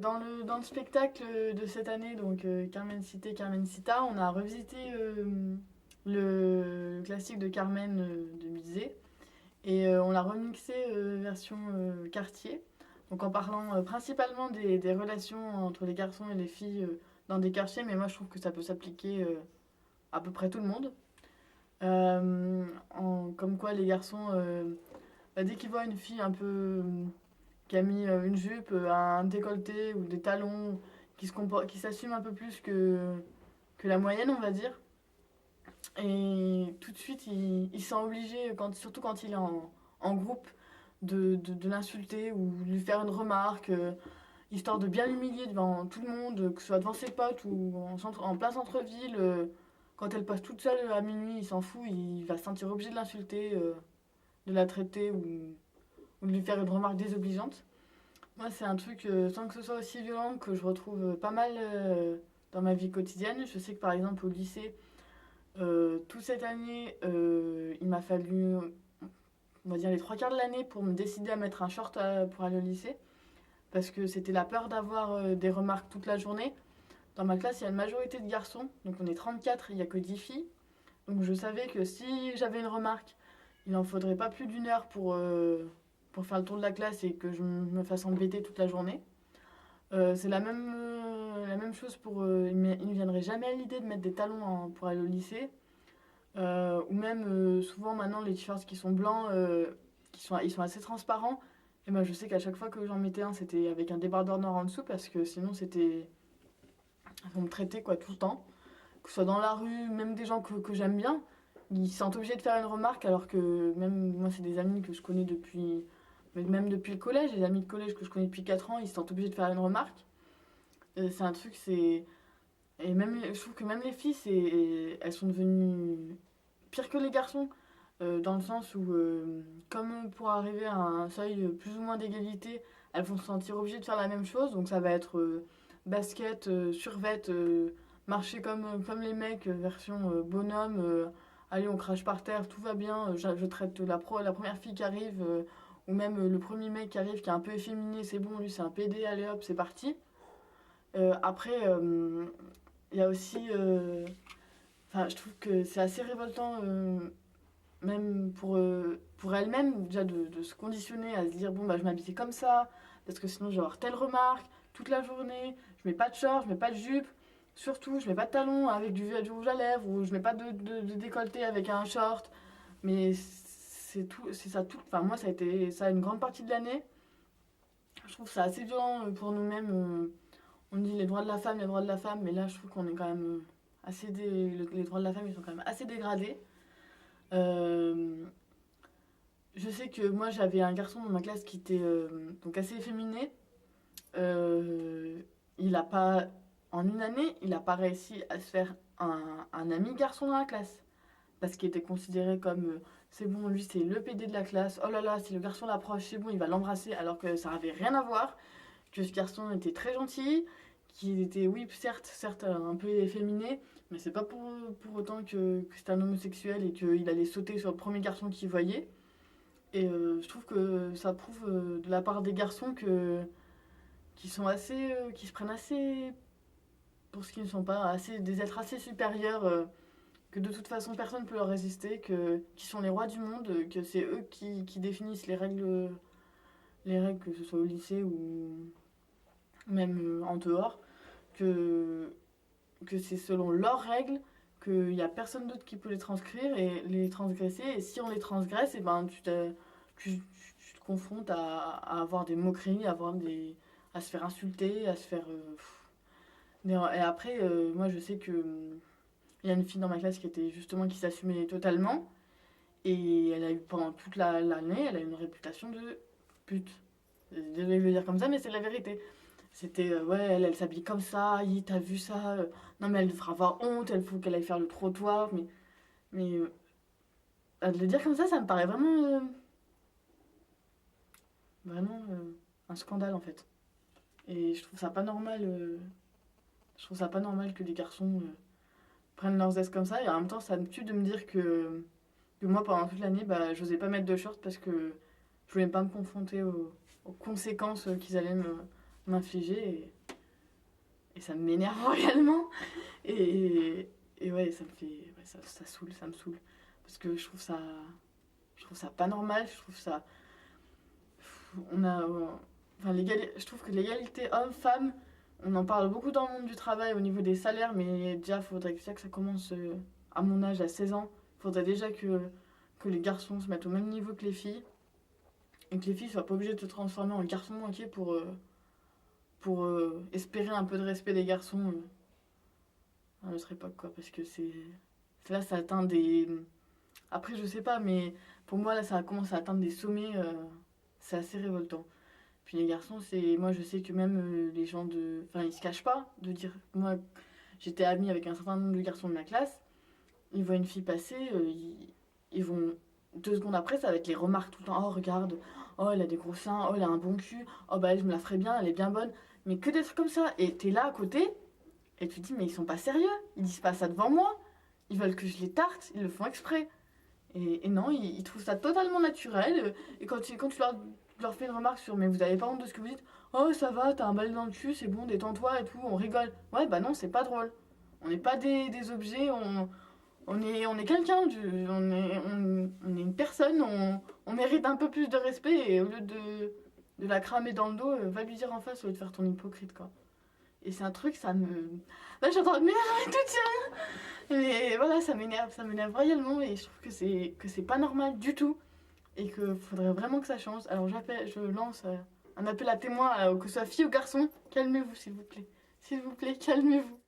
Dans le spectacle de cette année, donc Carmencita, Carmencita, on a revisité le classique de Carmen de Bizet et on l'a remixé version quartier. Donc en parlant principalement des relations entre les garçons et les filles dans des quartiers, mais moi je trouve que ça peut s'appliquer à peu près tout le monde. Comme quoi les garçons, dès qu'ils voient une fille un peu qui a mis une jupe, un décolleté ou des talons, qui s'assume un peu plus que la moyenne, on va dire. Et tout de suite, il se sent obligé, surtout quand il est en groupe, de l'insulter ou de lui faire une remarque, histoire de bien l'humilier devant tout le monde, que ce soit devant ses potes ou en plein centre-ville. Quand elle passe toute seule à minuit, il s'en fout, il va se sentir obligé de l'insulter, de la traiter ou de lui faire une remarque désobligeante. Moi, c'est un truc, sans que ce soit aussi violent, que je retrouve pas mal dans ma vie quotidienne. Je sais que par exemple au lycée, toute cette année, il m'a fallu, on va dire, les trois quarts de l'année pour me décider à mettre un short pour aller au lycée. Parce que c'était la peur d'avoir des remarques toute la journée. Dans ma classe, il y a une majorité de garçons, donc on est 34, il n'y a que 10 filles. Donc je savais que si j'avais une remarque, il n'en faudrait pas plus d'une heure pour faire le tour de la classe et que je me fasse embêter toute la journée. C'est la même chose pour. Il ne viendrait jamais à l'idée de mettre des talons pour aller au lycée. Ou même, souvent maintenant, les t-shirts qui sont blancs, ils sont assez transparents. Et moi, je sais qu'à chaque fois que j'en mettais un, c'était avec un débardeur noir en dessous parce que sinon, c'était. On me traitait quoi tout le temps. Que ce soit dans la rue, même des gens que j'aime bien, ils se sentent obligés de faire une remarque alors que même moi, c'est des amis que je connais depuis. Même depuis le collège, les amis de collège que je connais depuis 4 ans, ils se sentent obligés de faire une remarque. C'est un truc, c'est. Et même, je trouve que même les filles, elles sont devenues pires que les garçons, dans le sens où, comme pour arriver à un seuil plus ou moins d'égalité, elles vont se sentir obligées de faire la même chose. Donc ça va être basket, survêt, marcher comme les mecs, version bonhomme. Allez, on crache par terre, tout va bien. Je traite la première fille qui arrive, ou même le premier mec qui arrive, qui est un peu efféminé, c'est bon, lui c'est un PD, allez hop, c'est parti. Après, il y a aussi. Enfin, je trouve que c'est assez révoltant, même pour elle-même, déjà de se conditionner à se dire bon, bah, je m'habille comme ça, parce que sinon je vais avoir telle remarque toute la journée. Je mets pas de short, je mets pas de jupe. Surtout, je mets pas de talons avec du rouge à lèvres, ou je mets pas de décolleté avec un short. Mais c'est tout, c'est ça tout. Enfin, moi, ça a été ça une grande partie de l'année. Je trouve ça assez violent pour nous-mêmes. On dit les droits de la femme, les droits de la femme, mais là je trouve qu'on est quand même les droits de la femme ils sont quand même assez dégradés. Euh, je sais que moi j'avais un garçon dans ma classe qui était donc assez efféminé. Il a pas En une année, il a pas réussi à se faire un ami garçon dans la classe parce qu'il était considéré comme c'est bon, lui c'est le PD de la classe. Oh là là, si le garçon l'approche, c'est bon, il va l'embrasser alors que ça avait rien à voir. Que ce garçon était très gentil, qu'il était, oui, certes, un peu efféminé, mais c'est pas pour autant que c'était un homosexuel et qu'il allait sauter sur le premier garçon qu'il voyait. Et je trouve que ça prouve de la part des garçons qui sont assez, qui se prennent assez pour ce qu'ils ne sont pas, des êtres assez supérieurs, que de toute façon personne ne peut leur résister, qui sont les rois du monde, que c'est eux qui définissent les règles, que ce soit au lycée ou même en dehors, que, que c'est selon leurs règles, qu'il n'y a personne d'autre qui peut les transcrire et les transgresser. Et si on les transgresse, et ben tu te confrontes à avoir des moqueries, à se faire insulter, à se faire. Et après, moi je sais que il y a une fille dans ma classe qui était justement qui s'assumait totalement. Et elle a eu pendant toute l'année, elle a eu une réputation de pute. Désolée de le dire comme ça, mais c'est la vérité. C'était, ouais, elle s'habille comme ça, t'as vu ça, non mais elle devra avoir honte, elle faut qu'elle aille faire le trottoir, mais de le dire comme ça me paraît vraiment un scandale en fait. Et je trouve ça pas normal, je trouve ça pas normal que des garçons prennent leurs aises comme ça, et en même temps ça me tue de me dire que moi pendant toute l'année, bah, j'osais pas mettre de short parce que je voulais pas me confronter aux conséquences qu'ils allaient m'infliger et ça m'énerve réellement. Et ouais, ça me fait. Ouais, ça saoule, ça me saoule. Parce que je trouve ça. Je trouve ça pas normal, je trouve ça. On a. Enfin, je trouve que l'égalité homme-femme, on en parle beaucoup dans le monde du travail au niveau des salaires, mais déjà, il faudrait déjà que ça commence à mon âge, à 16 ans. Il faudrait déjà que les garçons se mettent au même niveau que les filles. Et que les filles soient pas obligées de se transformer en garçons manqués pour espérer un peu de respect des garçons à notre époque, quoi. Parce que c'est. Là, ça atteint des. Après, je sais pas, mais pour moi, là, ça commence à atteindre des sommets. C'est assez révoltant. Puis les garçons, c'est. Moi, je sais que même les gens de. Enfin, ils se cachent pas de dire. Moi, j'étais amie avec un certain nombre de garçons de ma classe. Ils voient une fille passer, ils vont. 2 secondes après, ça va être les remarques tout le temps. Oh, regarde. Oh, elle a des gros seins. Oh, elle a un bon cul. Oh, bah, elle, je me la ferais bien. Elle est bien bonne. Mais que des trucs comme ça. Et t'es là à côté. Et tu te dis, mais ils sont pas sérieux. Ils disent pas ça devant moi. Ils veulent que je les tarte. Ils le font exprès. Et non, ils trouvent ça totalement naturel. Et quand tu leur fais une remarque sur mais vous avez pas honte de ce que vous dites, oh ça va, t'as un bal dans le cul, c'est bon, détends-toi et tout, on rigole. Ouais, bah non, c'est pas drôle. On n'est pas des objets, on est quelqu'un, on est une personne, on mérite un peu plus de respect et au lieu de la cramer dans le dos, va lui dire en face au lieu de faire ton hypocrite quoi. Et c'est un truc, ça me. Là, j'ai en train de m'énerver toute seule. Mais voilà, ça m'énerve réellement et je trouve que c'est pas normal du tout et qu'il faudrait vraiment que ça change. Alors je lance un appel à témoins, que ce soit fille ou garçon, calmez-vous s'il vous plaît. S'il vous plaît, calmez-vous.